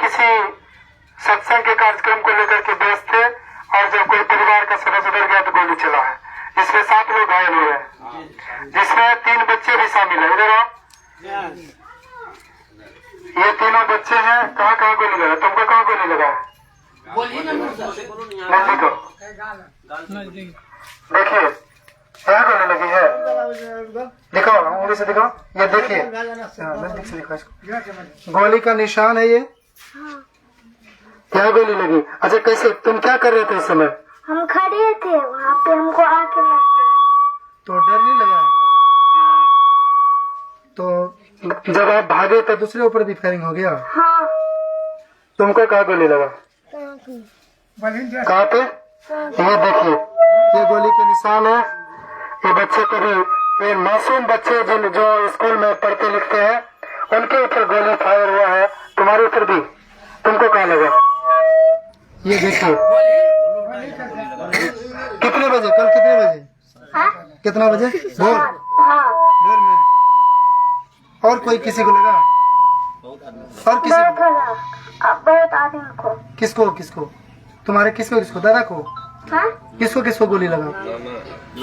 किसी सत्संग के कार्यक्रम को लेकर के व्यस्त थे और जब कोई परिवार का सदस्य उधर गया तो गोली चला है, जिसमें 7 लोग घायल हुए हैं, जिसमें 3 बच्चे भी शामिल है। इधर आओ, ये तीनों बच्चे हैं। कहाँ कहाँ गोली लगा? तुमको कहाँ गोली लगा? नजदीक को देखिए, यहाँ गोली लगी है। दिखाओ, उंगली से दिखाओ, ये देखिए, नजदीक से दिखाओ इसको। गोली का निशान है ये। क्या गोली लगी? अच्छा, कैसे? तुम क्या कर रहे थे इस समय? हम खड़े थे वहाँ पे, हमको आके लग गया। तो डर नहीं लगा? तो जब आप भागे तो दूसरे ऊपर भी फायरिंग हो गया? हाँ। तुमको कहाँ गोली लगा? कहाँ पे? ये देखिए, ये गोली के निशान है। ये बच्चे को भी, ये मासूम बच्चे जो स्कूल में पढ़ते लिखते हैं, उनके ऊपर गोली फायर हुआ है। तुम्हारे ऊपर भी? तुमको कहाँ लगा? ये देखिए, कितने बजे? कल कितने बजे? कितना बजे? भोर में। और कोई किसी को लगा? और किसी को? बहुत आदमी को। किसको किसको? तुम्हारे किसको किसको? दादा को? किसको किसको गोली लगा?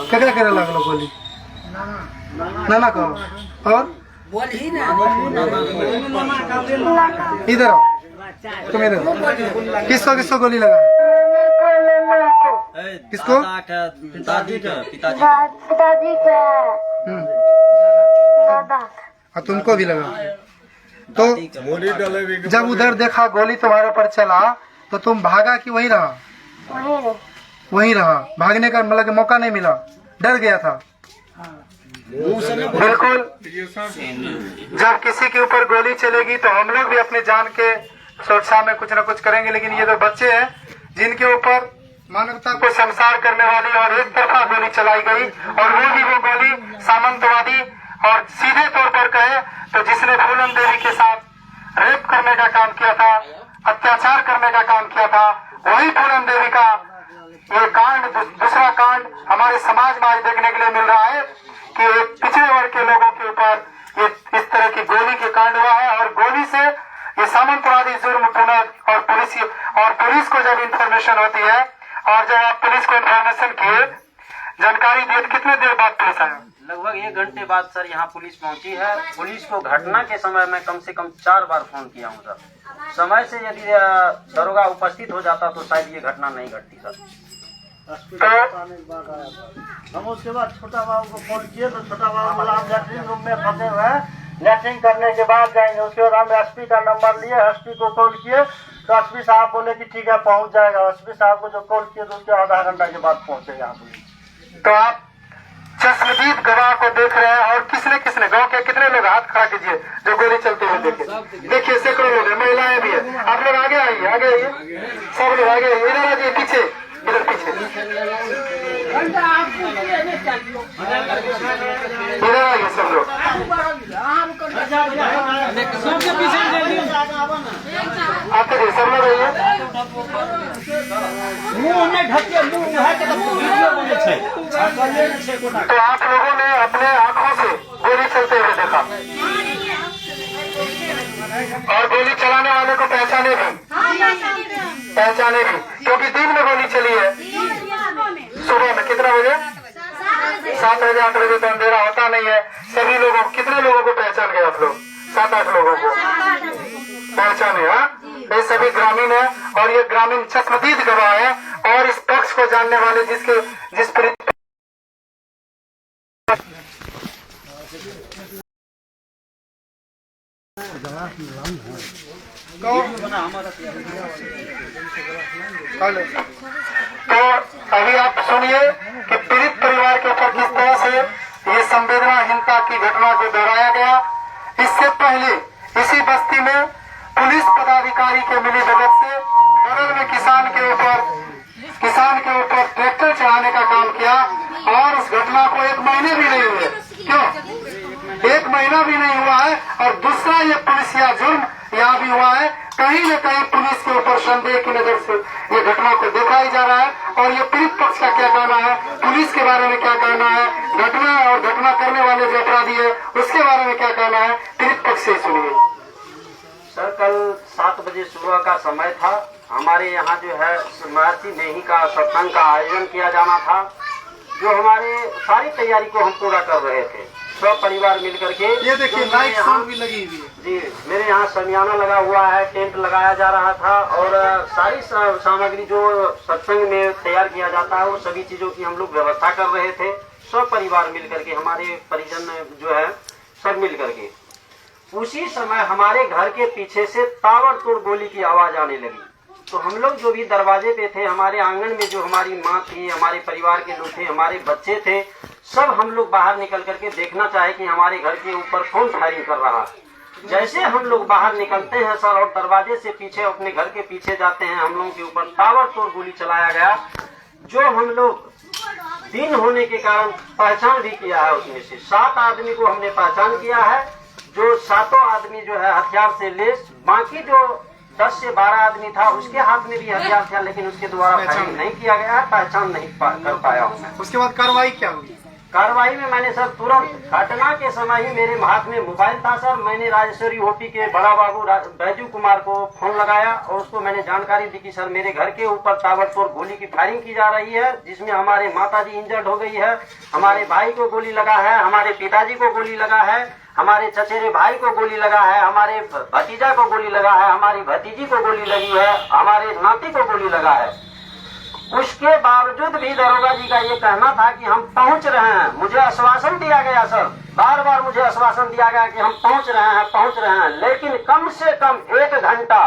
केकरा केकरा लगा गोली? नाना को? और इधर आओ, तुम इधर। किसको किसको गोली लगा? किसको? पिताजी का दादा। और तुमको भी लगा? तो जब उधर देखा गोली तुम्हारे ऊपर चला तो तुम भागा कि वहीं रहा? वहीं रहा। भागने का मतलब मौका नहीं मिला, डर गया था? बिल्कुल। जब किसी के ऊपर गोली चलेगी तो हम लोग भी अपने जान के सुरक्षा में कुछ न कुछ करेंगे, लेकिन ये तो बच्चे हैं जिनके ऊपर मानवता को संसार करने वाली और एक तरफा गोली चलाई गई, और वो गोली सामंतवादी और सीधे तौर पर कहे तो जिसने फूलन देवी के साथ रेप करने का काम किया था, अत्याचार करने का काम किया था, वही फूलन देवी का ये कांड, दूसरा कांड हमारे समाज में आज देखने के लिए मिल रहा है कि पिछड़े वर्ग के लोगों के ऊपर ये इस तरह की गोली के कांड हुआ है। और गोली से ये सामंतवादी जुर्म पुनः और पुलिस को जब इंफॉर्मेशन होती है, और जब आप पुलिस को इंफॉर्मेशन किए, जानकारी दिए, कितने देर बाद पुलिस आया? लगभग 1 घंटे बाद सर यहाँ पुलिस पहुंची है। पुलिस को घटना के समय में कम से कम 4 बार फोन किया हूँ सर। समय से यदि दरोगा उपस्थित हो जाता तो शायद ये घटना नहीं घटती सर। हम उसके बाद छोटा बाबू को फोन किए तो छोटा बाबू बोला हम लैट्रिन रूम में फंसे हुए हैं, लैट्रिन करने के बाद जाएंगे। उसके बाद हम एसपी का नंबर लिए, एसपी को कॉल किए तो एसपी साहब बोले कि ठीक है पहुंच जाएगा। एसपी साहब को जो कॉल किए तो उसके आधा घंटा के बाद पहुंचे यहाँ पुलिस। तो आप चश्मदीद गवाह को देख रहे हैं, और किसने गांव के कितने लोग? हाथ खड़ा कीजिए जो गोली चलते हुए देखे। देखिए, सैकड़ों लोग हैं, महिलाएं भी है। आप लोग आगे आइए, आगे आइए, सब लोग आगे आइए। इधर आइए, पीछे, इधर पीछे, इधर आइए सब लोग। आते रहिए, सब लोग आइए। तो आप लोगों ने अपने आंखों से गोली चलते हुए देखा, और गोली चलाने वाले को पहचाने भी, क्योंकि दिन में गोली चली है। सुबह में कितना बजे? 7 बजे 8 बजे तो अंधेरा होता नहीं है। सभी लोगों, कितने लोगों को पहचान गए आप लोग? 7-8 लोगों को पहचाने? हाँ, ये सभी ग्रामीण है, और ये ग्रामीण चश्मदीद गवाह है, और इस पक्ष को जानने वाले जिस पर तो अभी आप सुनिए कि पीड़ित परिवार के ऊपर किस तरह से ये संवेदनाहीनता की घटना को दोहराया गया। इससे पहले इसी बस्ती में पुलिस पदाधिकारी के मिलीभगत से बगल में किसान के ऊपर ट्रैक्टर चढ़ाने का काम किया, और उस घटना को 1 महीने भी नहीं हुए। क्यों 1 महीना भी नहीं हुआ है? और दूसरा ये पुलिसिया जुर्म यहाँ भी हुआ है। कहीं न कहीं पुलिस के ऊपर संदेह की नजर से ये घटना को देखा ही जा रहा है। और ये पीड़ित पक्ष का क्या कहना है, पुलिस के बारे में क्या कहना है, घटना और घटना करने वाले जो अपराधी है उसके बारे में क्या कहना है, पीड़ित पक्ष से सुनिए। सर, कल 7 7 बजे सुबह का समय था। हमारे यहाँ जो है महर्षि नेही का सत्संग का आयोजन किया जाना था, जो हमारे सारी तैयारी को हम पूरा कर रहे थे सब परिवार मिलकर के। ये देखिए लाइट सब भी लगी हुई है जी, मेरे यहाँ शमियाना लगा हुआ है, टेंट लगाया जा रहा था और सारी सामग्री जो सत्संग में तैयार किया जाता है वो सभी चीजों की हम लोग व्यवस्था कर रहे थे सब परिवार मिलकर के, हमारे परिजन जो है सब मिलकर के। उसी समय हमारे घर के पीछे से ताबड़तोड़ गोली की आवाज आने लगी। तो हम लोग जो भी दरवाजे पे थे, हमारे आंगन में जो हमारी माँ थी, हमारे परिवार के लोग थे, हमारे बच्चे थे, सब हम लोग बाहर निकल करके देखना चाहे कि हमारे घर के ऊपर कौन फायरिंग कर रहा है। जैसे हम लोग बाहर निकलते हैं सर और दरवाजे से पीछे अपने घर के पीछे जाते हैं, हम लोगों के ऊपर ताबड़तोड़ गोली चलाया गया, जो हम लोग दिन होने के कारण पहचान भी किया है। उसमें से 7 आदमी को हमने पहचान किया है, जो 7 आदमी जो है हथियार से लेस, बाकी जो 10 से 12 आदमी था उसके हाथ में भी हथियार था, लेकिन उसके द्वारा फायरिंग नहीं किया गया है, पहचान नहीं कर पाया हूँ मैं। उसके बाद कार्रवाई क्या हुई? कार्रवाई में मैंने सर तुरंत घटना के समय ही मेरे हाथ में मोबाइल था सर, मैंने राजेश्वरी ओपी के बड़ा बाबू बैजू कुमार को फोन लगाया और उसको मैंने जानकारी दी कि सर मेरे घर के ऊपर ताबड़तोड़ गोली की फायरिंग की जा रही है, जिसमें हमारे माताजी इंजर्ड हो गई है, हमारे भाई को गोली लगा है, हमारे पिताजी को गोली लगा है, हमारे चचेरे भाई को गोली लगा है, हमारे भतीजा को गोली लगा है, हमारी भतीजी को गोली लगी है, हमारे नाती को गोली लगा है। उसके बावजूद भी दरोगा जी का ये कहना था कि हम पहुंच रहे हैं। मुझे आश्वासन दिया गया सर, बार बार मुझे आश्वासन दिया गया कि हम पहुंच रहे हैं, लेकिन कम से कम 1 घंटा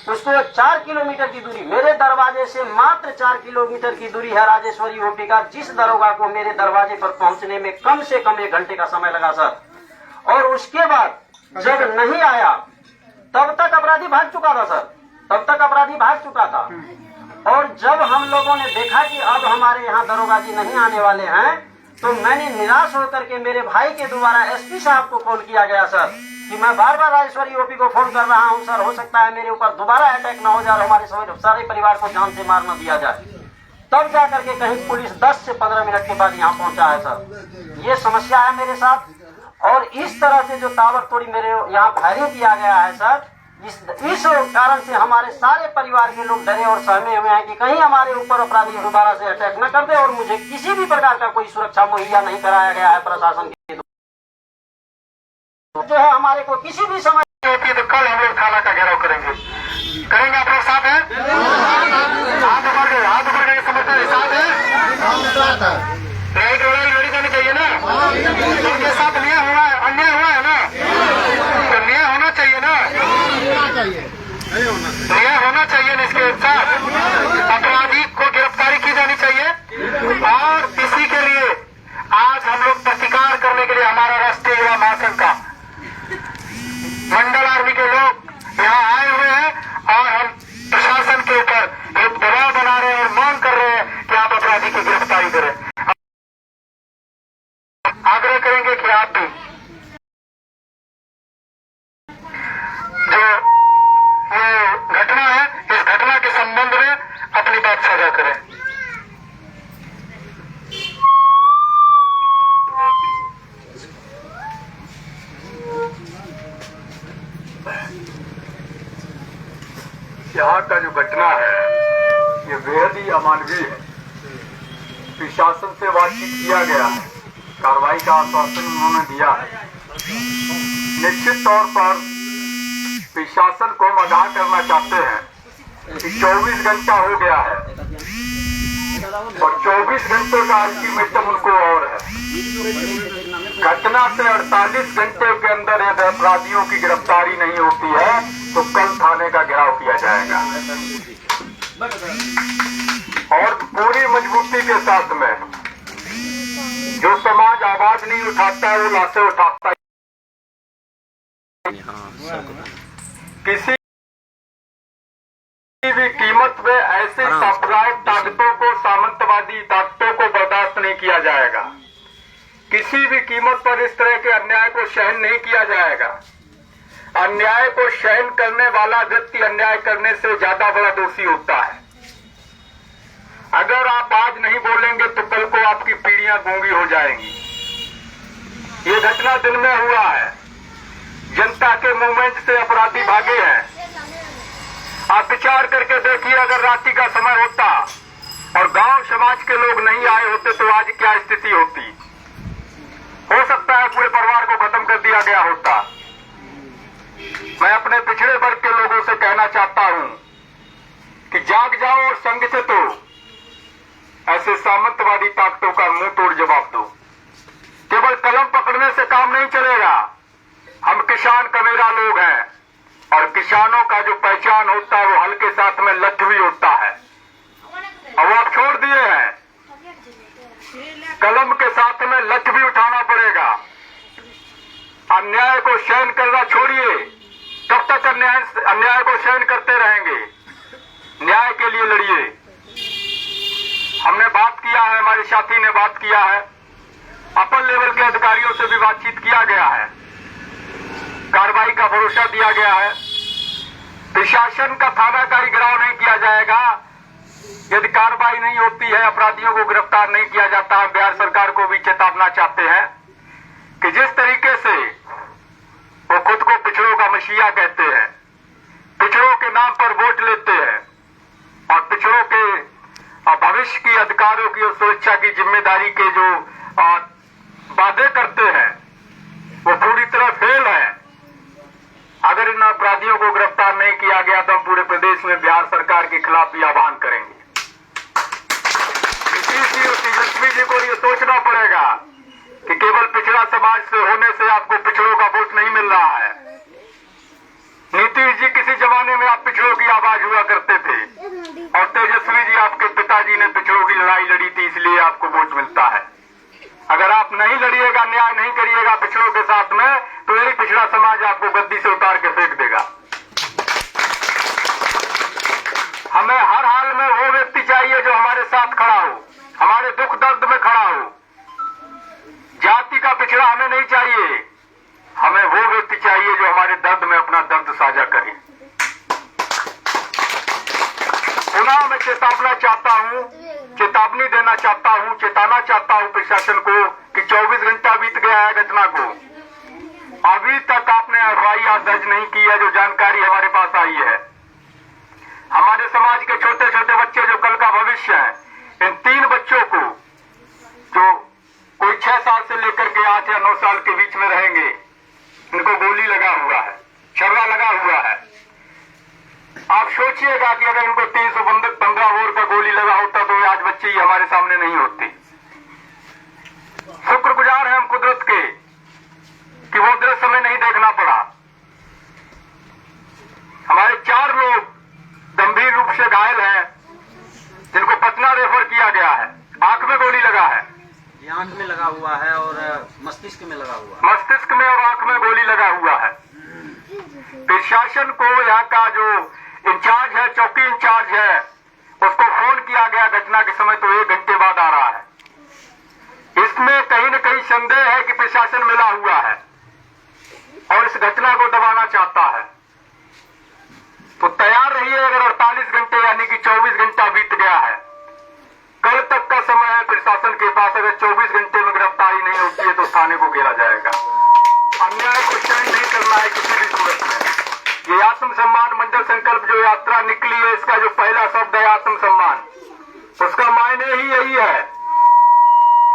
उसको 4 किलोमीटर की दूरी, मेरे दरवाजे से मात्र 4 किलोमीटर की दूरी है राजेश्वरी ओपी का, जिस दरोगा को मेरे दरवाजे पर पहुंचने में कम से कम 1 घंटे का समय लगा सर। और उसके बाद जब नहीं आया तब तक अपराधी भाग चुका था सर, तब तक अपराधी भाग चुका था। और जब हम लोगों ने देखा कि अब हमारे यहाँ दरोगा जी नहीं आने वाले हैं, तो मैंने निराश होकर के मेरे भाई के द्वारा एसपी साहब को कॉल किया गया सर कि मैं बार बार राजेश्वरी ओपी को फोन कर रहा हूँ सर, हो सकता है मेरे ऊपर दोबारा अटैक ना हो जाए और हमारे सारे परिवार को जान से मार न दिया जाए। तब जाकर के कहीं पुलिस 10 से 15 मिनट के बाद यहाँ पहुंचा है सर। ये समस्या है मेरे साथ और इस तरह से जो ताबड़तोड़ी मेरे यहाँ फायरिंग किया गया है सर, इस कारण से हमारे सारे परिवार के लोग डरे और सहमे हुए हैं कि कहीं हमारे ऊपर अपराधी दोबारा से अटैक न कर दे, और मुझे किसी भी प्रकार का कोई सुरक्षा मुहैया नहीं कराया गया है प्रशासन के जो है हमारे को किसी भी समय। तो कल हम लोग थाना का घेराव करेंगे आप लोग साथ हैं? हाथ ऊपर करके समझते साथ है, लड़ी जानी चाहिए ना, उनके साथ अन्याय हुआ है ना, तो न्याय होना चाहिए ना, न्याय होना चाहिए ना। इसके साथ अपराधी को गिरफ्तारी की जानी चाहिए और इसी के लिए आज हम लोग प्रतिकार करने के लिए हमारा राष्ट्रीय युवा महासंघ का मंडल आर्मी के लोग यहाँ आए हुए हैं और हम प्रशासन के ऊपर एक दबाव बना रहे हैं और मांग कर रहे हैं कि आप अपराधी की गिरफ्तारी करें। आग्रह करेंगे कि आप भी जो ये घटना है, इस घटना के संबंध में अपनी बात साझा करें। यहाँ का जो घटना है ये बेहद ही अमानवीय है। प्रशासन से बातचीत किया गया है, कार्रवाई का आश्वासन उन्होंने दिया है। निश्चित तौर पर प्रशासन को हम आगाह करना चाहते हैं कि 24 घंटा हो गया है और 24 घंटे का अल्टीमेटम उनको और है। घटना से 48 घंटे के अंदर यदि अपराधियों की गिरफ्तारी नहीं होती है तो कल थाने का घेराव किया जाएगा और पूरी मजबूती के साथ में जो समाज आवाज नहीं उठाता है वो लाशें उठाता है। किसी भी कीमत में ऐसे सांप्रदायिक ताकतों को, सामंतवादी ताकतों को बर्दाश्त नहीं किया जाएगा। किसी भी कीमत पर इस तरह के अन्याय को सहन नहीं किया जाएगा। अन्याय को सहन करने वाला व्यक्ति अन्याय करने से ज्यादा बड़ा दोषी होता है। अगर आप आज नहीं बोलेंगे तो कल को आपकी पीढ़ियां गूंगी हो जाएंगी। ये घटना दिन में हुआ है, जनता के मूवमेंट से अपराधी भागे हैं आप विचार करके देखिए, अगर रात्रि का समय होता और गांव समाज के लोग नहीं आए होते तो आज क्या स्थिति होती। हो सकता है पूरे परिवार को खत्म कर दिया गया होता। मैं अपने पिछड़े वर्ग के लोगों से कहना चाहता हूं कि जाग जाओ और संगठित हो, ऐसे सामंतवादी ताकतों का मुंह तोड़ जवाब दो। केवल कलम पकड़ने से काम नहीं चलेगा। हम किसान कमेरा लोग हैं और किसानों का जो पहचान होता है वो हल के साथ में लठ भी होता है, और वो आप छोड़ दिए हैं। कलम के साथ में लठ भी उठाना पड़ेगा। अन्याय को सहन करना छोड़िए। कब तक अन्याय को सहन करते रहेंगे? न्याय के लिए लड़िए। हमने बात किया है, हमारे साथी ने बात किया है, अपर लेवल के अधिकारियों से भी बातचीत किया गया है, कार्रवाई का भरोसा दिया गया है। प्रशासन का थाना का ही घेराव नहीं किया जाएगा यदि कार्रवाई नहीं होती है, अपराधियों को गिरफ्तार नहीं किया जाता है। बिहार सरकार को भी चेतावना चाहते हैं कि जिस तरीके से वो खुद को पिछड़ों का मसीहा कहते हैं, पिछड़ों के नाम पर वोट लेते हैं और पिछड़ों के भविष्य की अधिकारों की और सुरक्षा की जिम्मेदारी के जो वादे करते हैं वो पूरी तरह फेल है। अगर इन अपराधियों को गिरफ्तार नहीं किया गया तो हम पूरे प्रदेश में बिहार सरकार के खिलाफ भी आह्वान करेंगे। नीतीश जी और तेजस्वी जी को ये सोचना पड़ेगा कि केवल पिछड़ा समाज से होने से आपको पिछड़ों का वोट नहीं मिल रहा है। नीतीश जी किसी जमाने में आप पिछड़ों की आवाज हुआ करते थे और तेजस्वी जी आपके पिताजी ने पिछड़ों की लड़ाई लड़ी थी, इसलिए आपको वोट मिलता है। अगर आप नहीं लड़िएगा, न्याय नहीं करिएगा पिछड़ों के साथ में, तो यही पिछड़ा समाज आपको गद्दी से उतार के फेंक देगा। हमें हर हाल में वो व्यक्ति चाहिए जो हमारे साथ खड़ा हो, हमारे दुख दर्द में खड़ा हो। जाति का पिछड़ा हमें नहीं चाहिए, हमें वो व्यक्ति चाहिए जो हमारे दर्द में अपना दर्द साझा करे। पुनः मैं चेतावनी देना चाहता हूं, चेताना चाहता हूं प्रशासन को कि 24 घंटा बीत गया है घटना को, अभी तक आपने एफआईआर दर्ज नहीं की है। जो जानकारी हमारे पास आई है, हमारे समाज के छोटे छोटे बच्चे जो कल का भविष्य है, इन 3 बच्चों को जो कोई 6 साल से लेकर के 8 या 9 साल के बीच में रहेंगे, इनको गोली लगा हुआ है, छर्रा लगा हुआ है। आप सोचिएगा कि अगर इनको 315 बोर का गोली लगा होता तो आज बच्चे ही हमारे सामने नहीं होते। शुक्रगुजार हैं हम कुदरत के कि वो दृश्य हमें नहीं देखना पड़ा। हमारे 4 लोग गंभीर रूप से घायल हैं, जिनको पटना रेफर किया गया है। आंख में गोली लगा है, आंख में लगा हुआ है और मस्तिष्क में लगा हुआ है। मस्तिष्क में और आंख में गोली लगा हुआ है। प्रशासन को यहाँ का जो इंचार्ज है, चौकी इंचार्ज है, उसको फोन किया गया घटना के समय तो 1 घंटे बाद आ रहा है। इसमें कहीं न कहीं संदेह है कि प्रशासन मिला हुआ है और इस घटना को दबाना चाहता है। तो तैयार रहिए। अगर 48 घंटे यानी कि 24 घंटा बीत गया है, कल तक का समय है प्रशासन के पास। अगर 24 घंटे में गिरफ्तारी नहीं होती है तो थाने को घेरा जाएगा। अन्याय को सहन नहीं करना है किसी भी सूरत में। ये आत्मसम्मान मंडल संकल्प जो यात्रा निकली है, इसका जो पहला शब्द है आत्मसम्मान, उसका मायने ही यही है।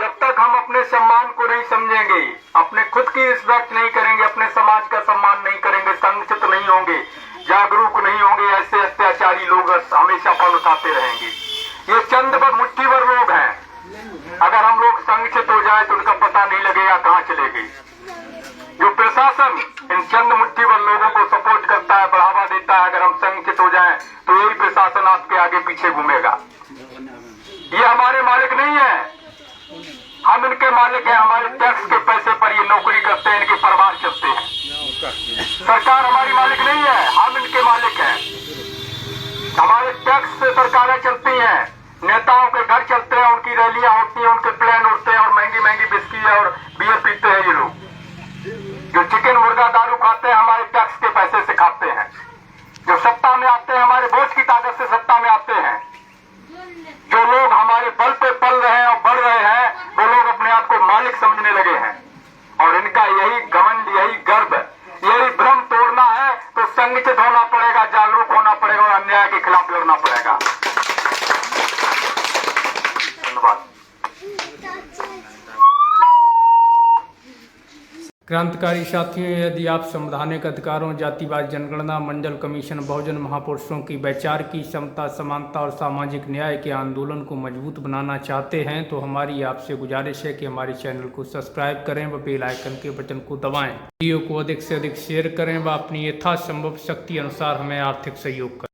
जब तक हम अपने सम्मान को नहीं समझेंगे, अपने खुद की रिस्पेक्ट नहीं करेंगे, अपने समाज का सम्मान नहीं करेंगे, संगठित नहीं होंगे, जागरूक नहीं होंगे, ऐसे अत्याचारी लोग हमेशा फल उठाते रहेंगे। ये चंद भर मुट्ठी भर लोग हैं। अगर हम लोग संगठित हो जाए तो उनका पता नहीं लगेगा कहां चले गए। जो प्रशासन इन चंद मुट्ठी भर लोगों को सपोर्ट करता है, बढ़ावा देता है, अगर हम संगठित हो जाएं तो यही प्रशासन आपके आगे पीछे घूमेगा। ये हमारे मालिक नहीं है, हम इनके मालिक हैं। हमारे टैक्स के पैसे पर ये नौकरी करते हैं, इनके परिवार चलते हैं। सरकार हमारी मालिक नहीं है, हम इनके मालिक हैं। हमारे टैक्स से सरकारें चलती हैं, नेताओं के घर चलते हैं, उनकी रैलियां होती हैं, उनके प्लेन उड़ते हैं और महंगी महंगी बिस्की और बियर पीते हैं। ये लोग जो चिकन मुर्गा दारू खाते हैं हमारे टैक्स के पैसे से खाते हैं। जो सत्ता में आते हैं हमारे वोट की ताकत से सत्ता में आते हैं। जो लोग हमारे बल पे पल रहे हैं और बढ़ रहे हैं, वो लोग अपने आप को मालिक समझने लगे हैं और इनका यही घमंड, यही गर्व, यही भ्रम तोड़ना है तो संगठित होना पड़ेगा, जागरूक होना पड़ेगा और अन्याय के खिलाफ लड़ना पड़ेगा। धन्यवाद। क्रांतिकारी साथियों, यदि आप संवैधानिक अधिकारों, जातिवाद जनगणना, मंडल कमीशन, बहुजन महापुरुषों की वैचारिकी समता, समानता और सामाजिक न्याय के आंदोलन को मजबूत बनाना चाहते हैं तो हमारी आपसे गुजारिश है कि हमारे चैनल को सब्सक्राइब करें व बेल आइकन के बटन को दबाएं। वीडियो को अधिक से अधिक शेयर करें व अपनी यथासंभव शक्ति अनुसार हमें आर्थिक सहयोग करें।